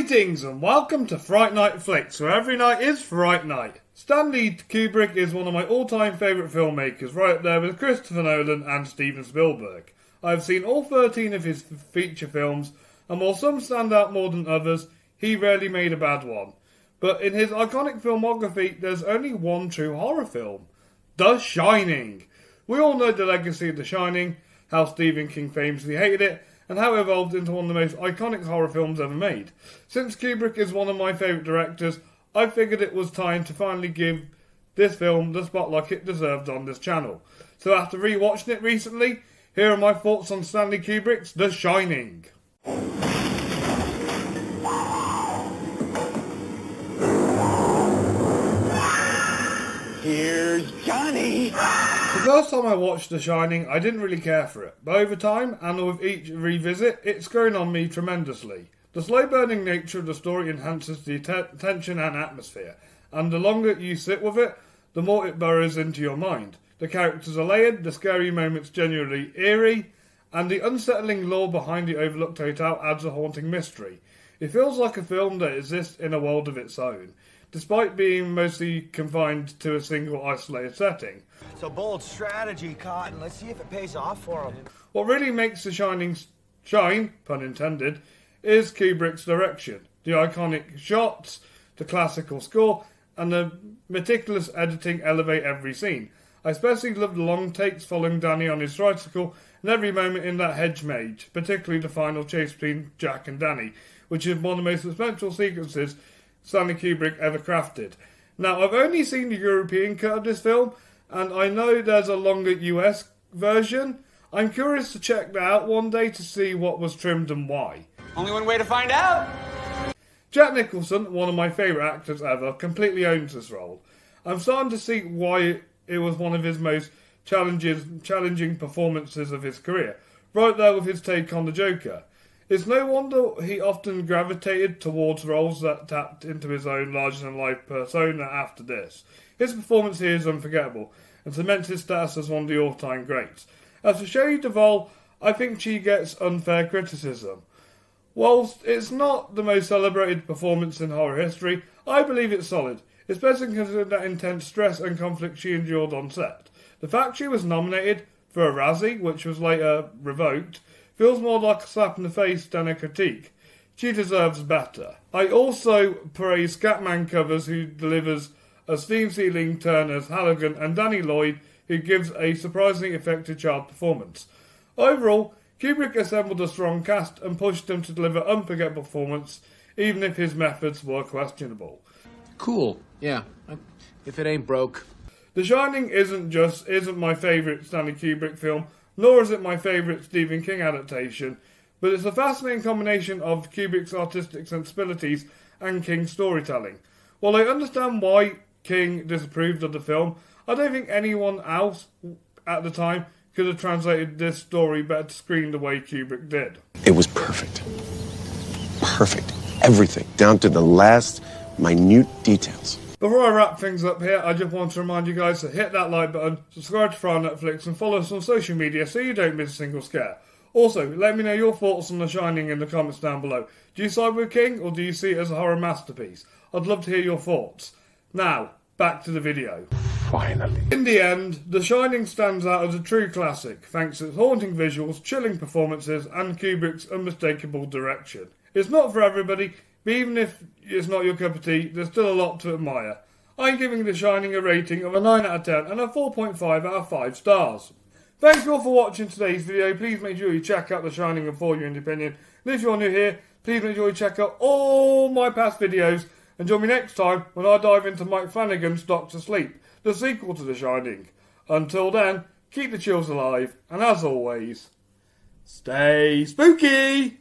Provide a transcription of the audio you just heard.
Greetings and welcome to Fright Night Flix, where every night is Fright Night. Stanley Kubrick is one of my all-time favourite filmmakers, right up there with Christopher Nolan and Steven Spielberg. I have seen all 13 of his feature films, and while some stand out more than others, he rarely made a bad one. But in his iconic filmography, there's only one true horror film, The Shining. We all know the legacy of The Shining, how Stephen King famously hated it, and how it evolved into one of the most iconic horror films ever made. Since Kubrick is one of my favourite directors, I figured it was time to finally give this film the spotlight it deserved on this channel. So after rewatching it recently, here are my thoughts on Stanley Kubrick's The Shining. Here's Johnny! The first time I watched The Shining, I didn't really care for it, but over time, and with each revisit, it's grown on me tremendously. The slow-burning nature of the story enhances the tension and atmosphere, and the longer you sit with it, the more it burrows into your mind. The characters are layered, the scary moments genuinely eerie, and the unsettling lore behind the overlooked hotel adds a haunting mystery. It feels like a film that exists in a world of its own, despite being mostly confined to a single isolated setting. It's a bold strategy, Cotton. Let's see if it pays off for him. What really makes The Shining shine, pun intended, is Kubrick's direction. The iconic shots, the classical score, and the meticulous editing elevate every scene. I especially love the long takes following Danny on his tricycle and every moment in that hedge maze, particularly the final chase between Jack and Danny, which is one of the most suspenseful sequences Stanley Kubrick ever crafted. Now, I've only seen the European cut of this film, and I know there's a longer US version. I'm curious to check that out one day to see what was trimmed and why. Only one way to find out! Jack Nicholson, one of my favourite actors ever, completely owns this role. I'm starting to see why it was one of his most challenging performances of his career, right there with his take on the Joker. It's no wonder he often gravitated towards roles that tapped into his own larger-than-life persona after this. His performance here is unforgettable, and cements his status as one of the all-time greats. As for Shelley Duvall, I think she gets unfair criticism. Whilst it's not the most celebrated performance in horror history, I believe it's solid, especially considering that intense stress and conflict she endured on set. The fact she was nominated for a Razzie, which was later revoked, feels more like a slap in the face than a critique. She deserves better. I also praise Scatman Covers, who delivers a steam-sealing turn as Halligan, and Danny Lloyd, who gives a surprisingly effective child performance. Overall, Kubrick assembled a strong cast and pushed them to deliver unforgettable performance, even if his methods were questionable. Cool, yeah. If it ain't broke. The Shining isn't my favourite Stanley Kubrick film, nor is it my favourite Stephen King adaptation, but it's a fascinating combination of Kubrick's artistic sensibilities and King's storytelling. While I understand why King disapproved of the film, I don't think anyone else at the time could have translated this story better to screen the way Kubrick did. It was perfect. Perfect. Everything, down to the last minute details. Before I wrap things up here, I just want to remind you guys to hit that like button, subscribe to Fright Night Flix, and follow us on social media so you don't miss a single scare. Also, let me know your thoughts on The Shining in the comments down below. Do you side with King, or do you see it as a horror masterpiece? I'd love to hear your thoughts. Now, back to the video. Finally. In the end, The Shining stands out as a true classic, thanks to its haunting visuals, chilling performances, and Kubrick's unmistakable direction. It's not for everybody, but even if it's not your cup of tea, there's still a lot to admire. I'm giving The Shining a rating of a 9 out of 10 and a 4.5 out of 5 stars. Thanks all for watching today's video. Please make sure you check out The Shining and form your own opinion. And if you're new here, please make sure you check out all my past videos and join me next time when I dive into Mike Flanagan's Doctor Sleep, the sequel to The Shining. Until then, keep the chills alive, and as always, stay spooky!